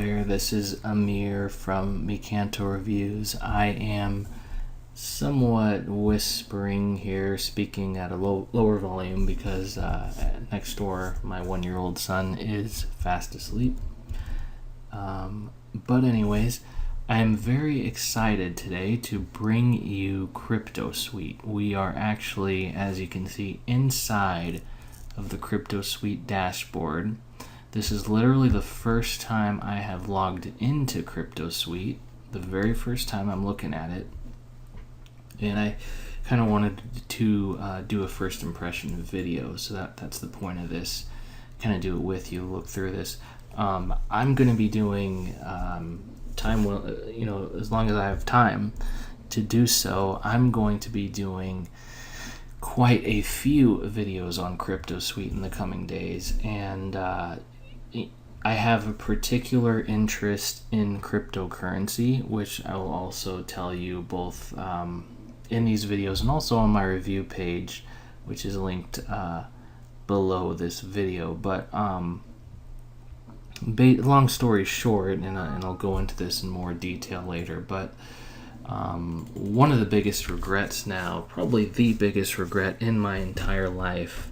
there. This is Amir from Mikanto Reviews. I am somewhat whispering here, speaking at a lower volume because next door my 1-year-old son is fast asleep. But anyways, I am very excited today to bring you CryptoSuite. We are actually, as you can see, inside of the CryptoSuite dashboard. This is literally the first time I have logged into CryptoSuite, the very first time I'm looking at it. And I kind of wanted to do a first impression video, so that's the point of this. Kind of do it with you, look through this. I'm going to be doing as long as I have time to do so, I'm going to be doing quite a few videos on CryptoSuite in the coming days, and I have a particular interest in cryptocurrency, which I will also tell you both in these videos and also on my review page, which is linked below this video. But long story short, and I'll go into this in more detail later, but one of the biggest regrets now, probably the biggest regret in my entire life,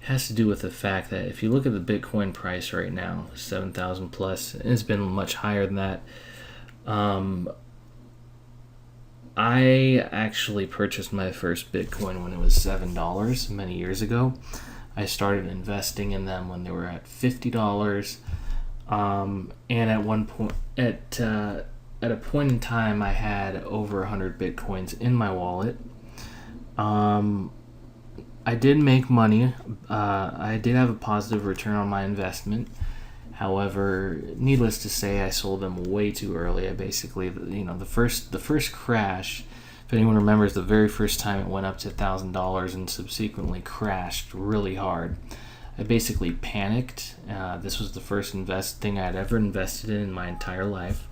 has to do with the fact that if you look at the Bitcoin price right now, 7,000 plus, and it's been much higher than that. I actually purchased my first Bitcoin when it was $7 many years ago. I started investing in them when they were at $50, and at one point, at a point in time, I had over 100 Bitcoins in my wallet. I did make money. I did have a positive return on my investment. However, needless to say, I sold them way too early. I basically, the first crash, if anyone remembers, the very first time it went up to $1,000 and subsequently crashed really hard, I basically panicked. This was the first thing I had ever invested in my entire life.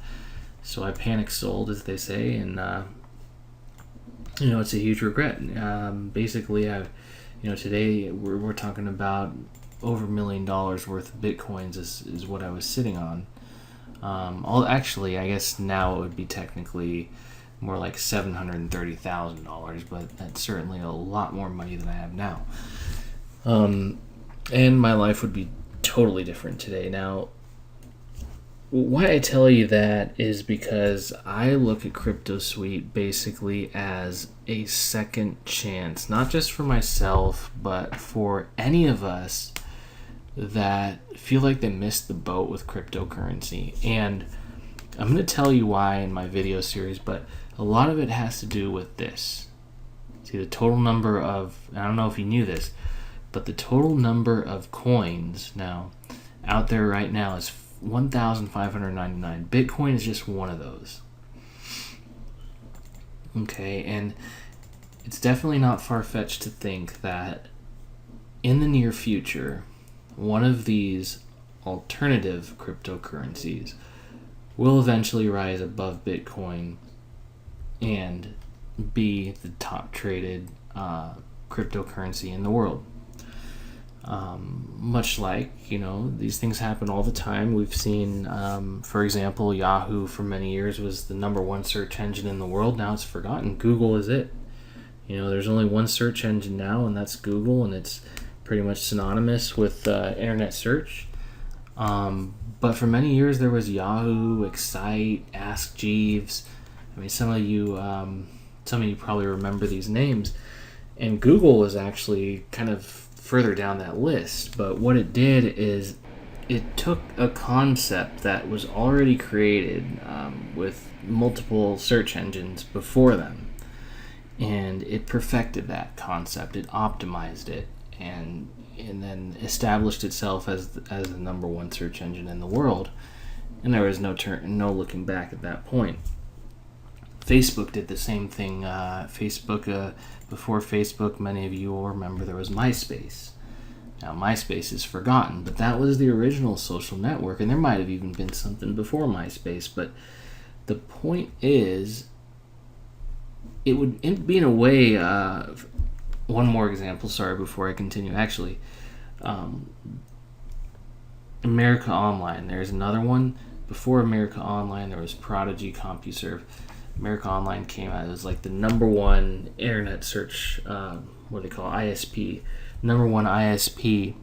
So I panic sold, as they say, and it's a huge regret. Basically, today we're talking about over $1 million worth of Bitcoins is what I was sitting on. I guess now it would be technically more like $730,000, but that's certainly a lot more money than I have now. And my life would be totally different today. Now, why I tell you that is because I look at CryptoSuite basically as a second chance, not just for myself, but for any of us that feel like they missed the boat with cryptocurrency. And I'm going to tell you why in my video series, but a lot of it has to do with this. See, the total number of, I don't know if you knew this, but the total number of coins now out there right now is 1,599. Bitcoin is just one of those. Okay, and it's definitely not far-fetched to think that in the near future, one of these alternative cryptocurrencies will eventually rise above Bitcoin and be the top traded cryptocurrency in the world. Much like, these things happen all the time. We've seen, for example, Yahoo for many years was the number one search engine in the world. Now it's forgotten. Google is it. There's only one search engine now, and that's Google, and it's pretty much synonymous with internet search. But for many years there was Yahoo, Excite, Ask Jeeves. I mean, some of you probably remember these names. And Google was actually kind of further down that list. But what it did is it took a concept that was already created with multiple search engines before them, and it perfected that concept. It optimized it, and then established itself as the number one search engine in the world. And there was no looking back at that point. Facebook did the same thing. Before Facebook, many of you will remember there was MySpace. Now, MySpace is forgotten, but that was the original social network, and there might have even been something before MySpace. But the point is, it would be in a way. One more example, sorry, before I continue. Actually, America Online, there's another one. before America Online, there was Prodigy, CompuServe. America Online came out. It was like the number one internet search, what do they call it? ISP. Number one ISP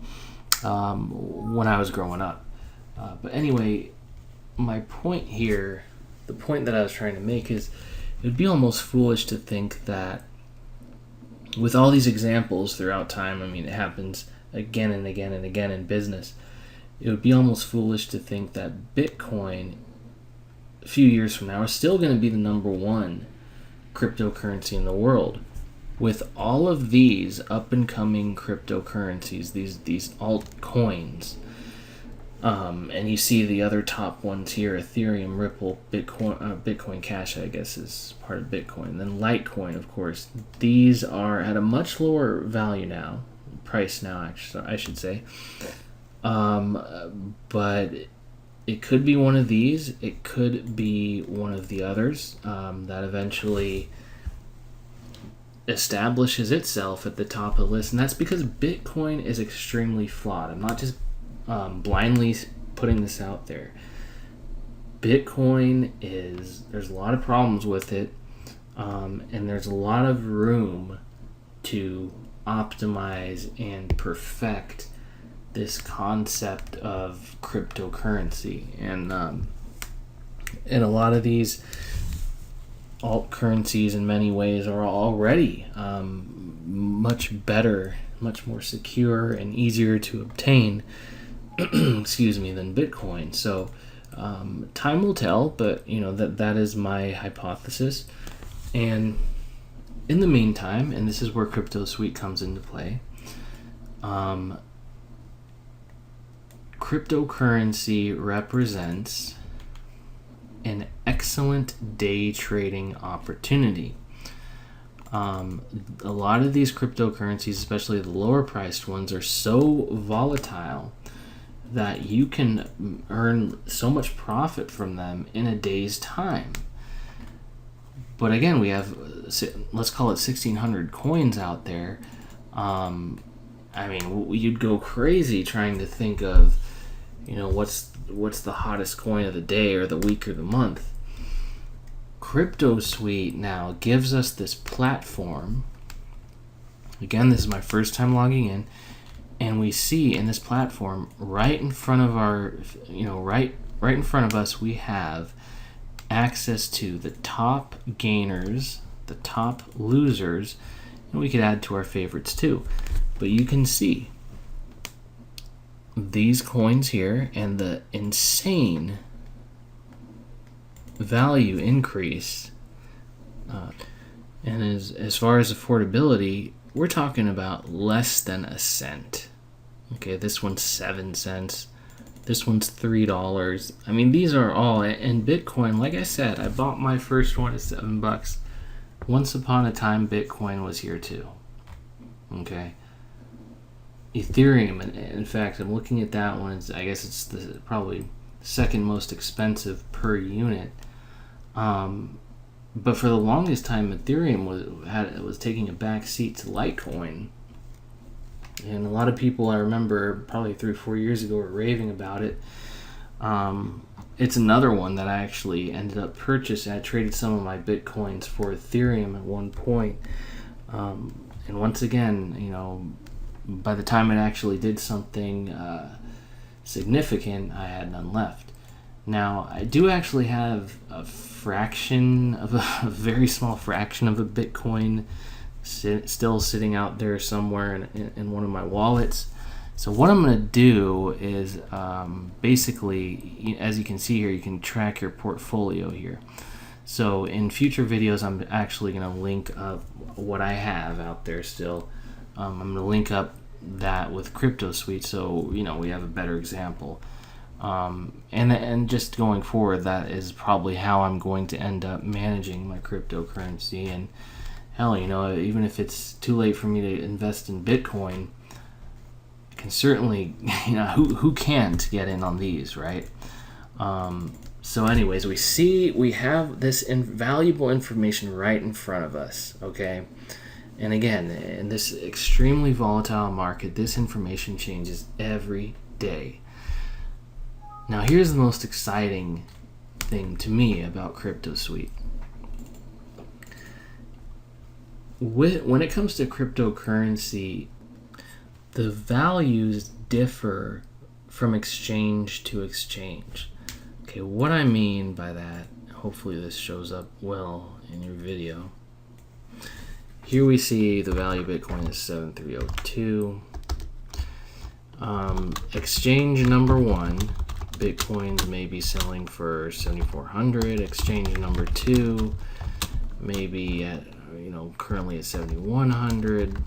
when I was growing up. But anyway, my point here, the point that I was trying to make is it would be almost foolish to think that with all these examples throughout time, I mean, it happens again and again and again in business. It would be almost foolish to think that Bitcoin, a few years from now, is still going to be the number one cryptocurrency in the world. With all of these up-and-coming cryptocurrencies, these altcoins, and you see the other top ones here, Ethereum, Ripple, Bitcoin Cash, I guess, is part of Bitcoin. Then Litecoin, of course. These are at a much lower value now, price now, actually, I should say. But it could be one of these. It could be one of the others that eventually establishes itself at the top of the list. And that's because Bitcoin is extremely flawed. I'm not just blindly putting this out there. Bitcoin there's a lot of problems with it, and there's a lot of room to optimize and perfect this concept of cryptocurrency. And a lot of these alt currencies in many ways are already much better, much more secure and easier to obtain excuse me, than Bitcoin. So time will tell, but that is my hypothesis. And in the meantime, and this is where CryptoSuite comes into play, cryptocurrency represents an excellent day trading opportunity. A lot of these cryptocurrencies, especially the lower priced ones, are so volatile that you can earn so much profit from them in a day's time. But again, we have, let's call it 1,600 coins out there. I mean, you'd go crazy trying to think of, what's the hottest coin of the day or the week or the month. CryptoSuite now gives us this platform. Again, this is my first time logging in, and we see in this platform right in front of our, right in front of us, we have access to the top gainers, the top losers, and we could add to our favorites too. But you can see these coins here and the insane value increase. And as far as affordability, we're talking about less than a cent. Okay, this one's 7 cents. This one's $3. I mean, these are all, and Bitcoin, like I said, I bought my first one at $7. Once upon a time, Bitcoin was here too. Okay. Ethereum, in fact, I'm looking at that one. I guess it's the probably second most expensive per unit. But for the longest time, Ethereum was taking a back seat to Litecoin. And a lot of people, I remember probably 3 or 4 years ago, were raving about it. It's another one that I actually ended up purchasing. I traded some of my Bitcoins for Ethereum at one point. And once again, by the time it actually did something significant, I had none left. Now, I do actually have a very small fraction of a Bitcoin still sitting out there somewhere in one of my wallets. So what I'm going to do is basically, as you can see here, you can track your portfolio here. So in future videos, I'm actually going to link up what I have out there still. I'm going to link up that with CryptoSuite, so we have a better example. And just going forward, that is probably how I'm going to end up managing my cryptocurrency. And hell, even if it's too late for me to invest in Bitcoin, I can certainly, who can't get in on these, right? So anyways, we have this invaluable information right in front of us, okay? And again, in this extremely volatile market, this information changes every day. Now here's the most exciting thing to me about CryptoSuite. When it comes to cryptocurrency, the values differ from exchange to exchange. Okay, what I mean by that, hopefully this shows up well in your video. Here we see the value of Bitcoin is 7302. Exchange number 1, Bitcoins may be selling for 7,400. Exchange number 2 may be at, currently at 7,100.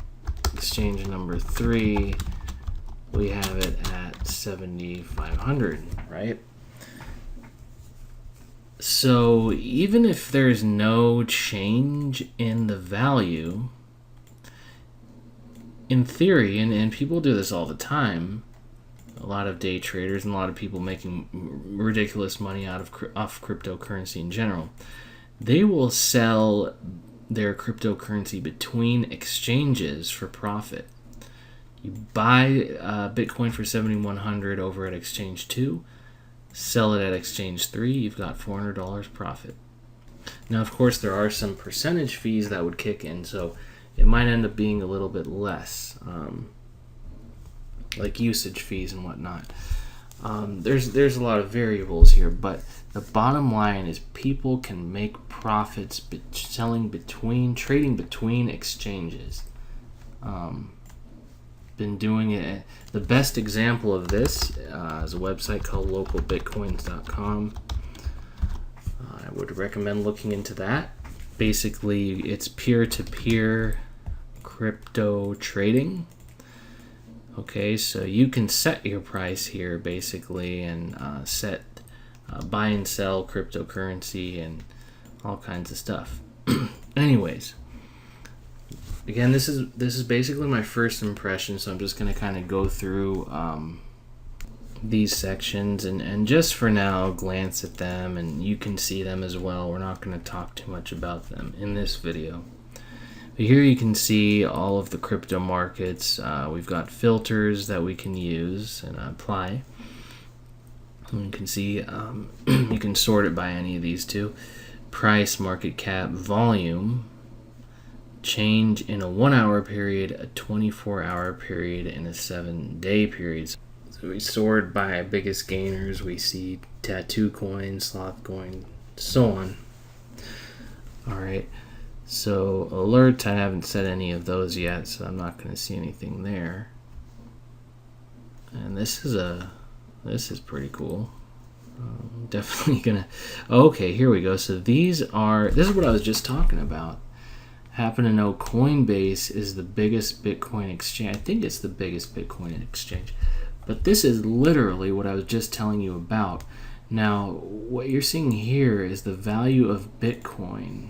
Exchange number 3, we have it at 7,500, right? So even if there's no change in the value, in theory, and people do this all the time, a lot of day traders and a lot of people making ridiculous money off cryptocurrency in general, they will sell their cryptocurrency between exchanges for profit. You buy Bitcoin for 7,100 over at exchange 2, sell it at exchange 3, you've got $400 profit. Now, of course, there are some percentage fees that would kick in, so it might end up being a little bit less, like usage fees and whatnot. There's a lot of variables here, but the bottom line is people can make profits trading between exchanges. Been doing it. The best example of this is a website called localbitcoins.com. I would recommend looking into that. Basically, it's peer-to-peer crypto trading. Okay, so you can set your price here basically and set buy and sell cryptocurrency and all kinds of stuff. Anyways, again, this is basically my first impression, so I'm just going to kind of go through these sections and just for now glance at them, and you can see them as well. We're not going to talk too much about them in this video. But here you can see all of the crypto markets. We've got filters that we can use and apply. And you can see you can sort it by any of these two. Price, market cap, volume, change in a 1 hour period, a 24-hour period, and a 7-day period. So we sort by biggest gainers. We see tattoo coin, sloth coin, so on. All right. So alerts, I haven't set any of those yet, so I'm not going to see anything there. And this is pretty cool. Definitely gonna. Okay, here we go. So this is what I was just talking about. Happen to know Coinbase is the biggest Bitcoin exchange. I think it's the biggest Bitcoin exchange. But this is literally what I was just telling you about. Now, what you're seeing here is the value of Bitcoin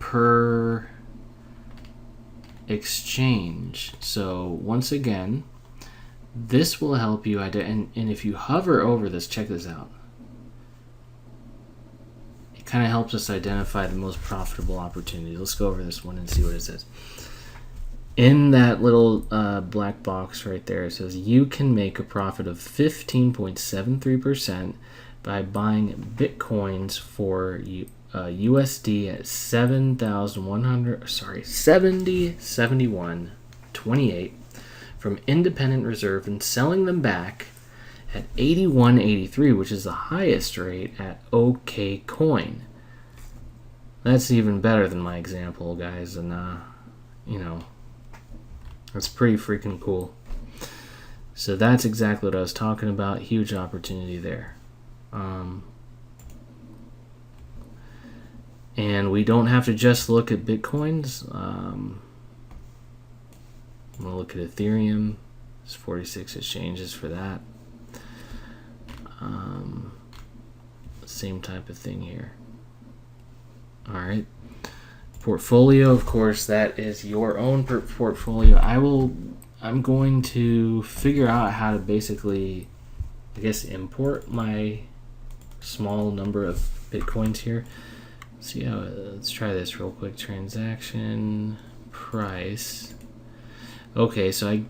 per exchange. So once again, this will help you and if you hover over this, check this out. It kind of helps us identify the most profitable opportunities. Let's go over this one and see what it says. In that little black box right there, it says you can make a profit of 15.73% by buying Bitcoins for USD at 70.7128 from independent reserve and selling them back at 81.83, which is the highest rate at OK Coin. That's even better than my example, guys, and that's pretty freaking cool. So that's exactly what I was talking about. Huge opportunity there. And we don't have to just look at Bitcoins. I'm going to look at Ethereum. There's 46 exchanges for that. Same type of thing here. All right. Portfolio, of course, that is your own portfolio. I'm going to figure out how to basically, I guess, import my small number of Bitcoins here. See how, let's try this real quick. Transaction price. Okay, so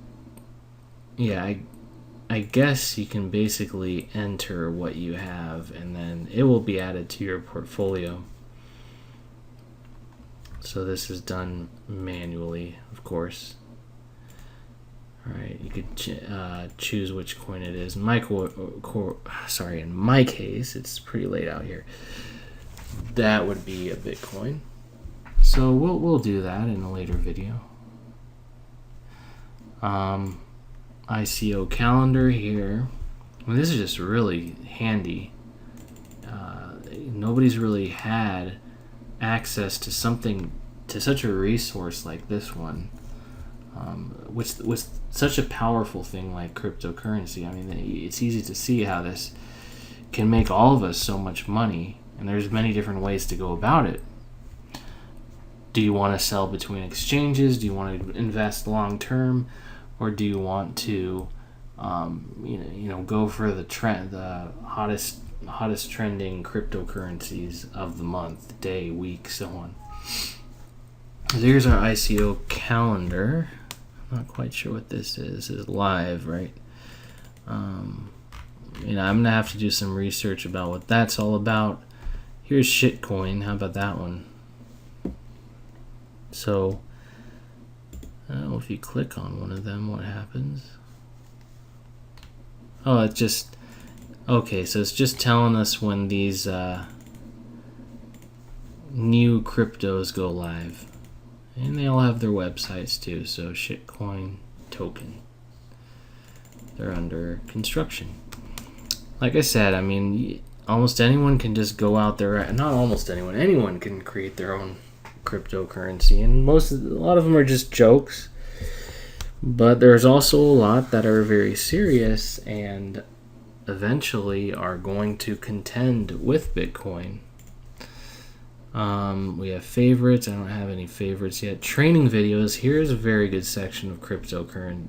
I I guess you can basically enter what you have, and then it will be added to your portfolio. So this is done manually, of course. Alright, you could choose which coin it is. In my case, it's pretty late out here. That would be a Bitcoin. So we'll do that in a later video. ICO Calendar here. Well, this is just really handy. Nobody's really had access to such a resource like this one. With such a powerful thing like cryptocurrency. I mean, it's easy to see how this can make all of us so much money, and there's many different ways to go about it. Do you want to sell between exchanges? Do you want to invest long term, or do you want to, go for the trend, the hottest trending cryptocurrencies of the month, day, week, so on? Here's our ICO calendar. I'm not quite sure what this is. This is live, right? I'm gonna have to do some research about what that's all about. Here's shitcoin. How about that one? So, I don't know if you click on one of them, what happens? Oh, it just... Okay, so it's just telling us when these new cryptos go live. And they all have their websites too, so shitcoin token. They're under construction. Like I said, I mean, almost anyone can just go out there, not almost anyone can create their own cryptocurrency, and a lot of them are just jokes. But there's also a lot that are very serious and eventually are going to contend with Bitcoin. We have favorites. I don't have any favorites yet. Training videos. Here's a very good section of CryptoSuite.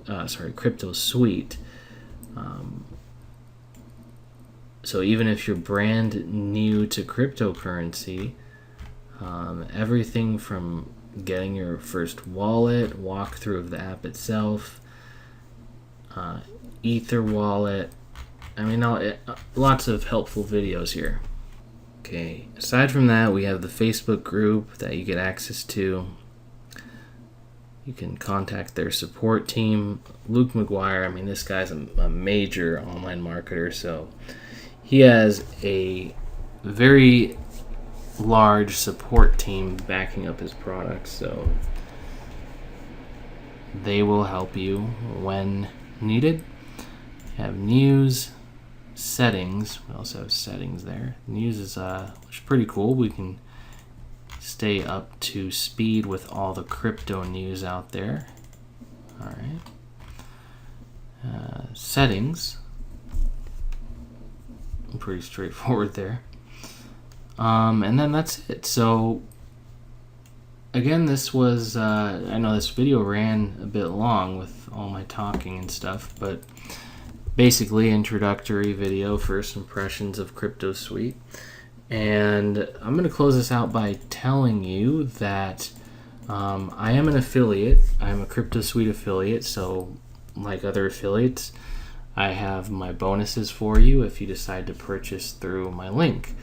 So even if you're brand new to cryptocurrency, everything from getting your first wallet, walkthrough of the app itself, Ether wallet. I mean, lots of helpful videos here. Okay, aside from that, we have the Facebook group that you get access to. You can contact their support team. Luke Maguire, I mean, this guy's a major online marketer, so he has a very large support team backing up his products, so they will help you when needed. You have news, settings. We also have settings there. News is which is pretty cool. We can stay up to speed with all the crypto news out there. All right. Settings. Pretty straightforward there. And then that's it. So again, this was I know this video ran a bit long with all my talking and stuff, but basically introductory video, first impressions of CryptoSuite. And I'm going to close this out by telling you that I am an affiliate. I'm a CryptoSuite affiliate, so like other affiliates, I have my bonuses for you if you decide to purchase through my link.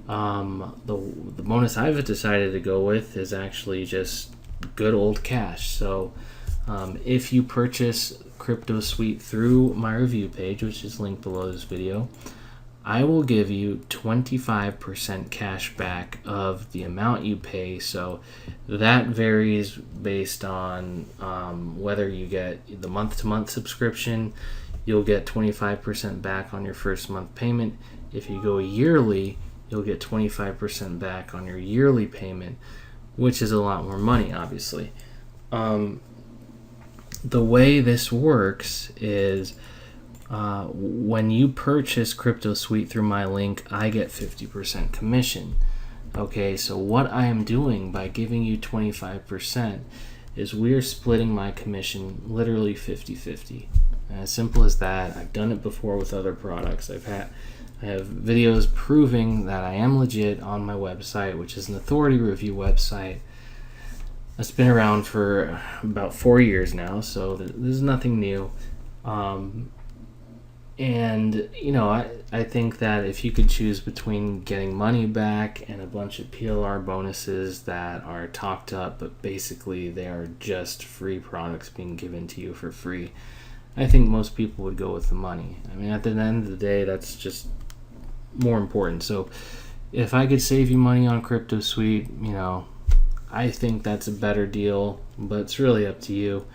The bonus I've decided to go with is actually just good old cash. So if you purchase CryptoSuite through my review page, which is linked below this video, I will give you 25% cash back of the amount you pay. So that varies based on whether you get the month-to-month subscription. You'll get 25% back on your first month payment. If you go yearly, you'll get 25% back on your yearly payment, which is a lot more money, obviously. The way this works is when you purchase CryptoSuite through my link, I get 50% commission. Okay, so what I am doing by giving you 25% is we are splitting my commission literally 50-50. As simple as that. I've done it before with other products. I have videos proving that I am legit on my website, which is an authority review website that's been around for about 4 years now, so this is nothing new. And, you know, I think that if you could choose between getting money back and a bunch of PLR bonuses that are talked up, but basically they are just free products being given to you for free, I think most people would go with the money. I mean, at the end of the day, that's just more important. So if I could save you money on CryptoSuite, you know, I think that's a better deal, but it's really up to you.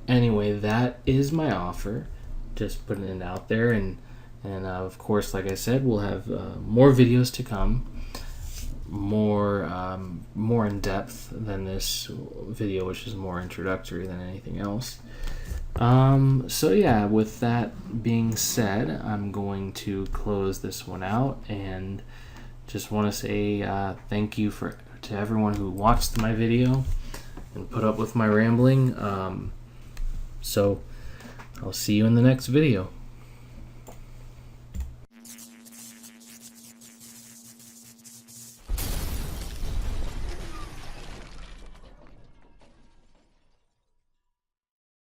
Anyway, that is my offer. Just putting it out there, and of course, like I said, we'll have more videos to come, more in depth than this video, which is more introductory than anything else. So yeah, with that being said, I'm going to close this one out, and just want to say thank you to everyone who watched my video and put up with my rambling. So I'll see you in the next video.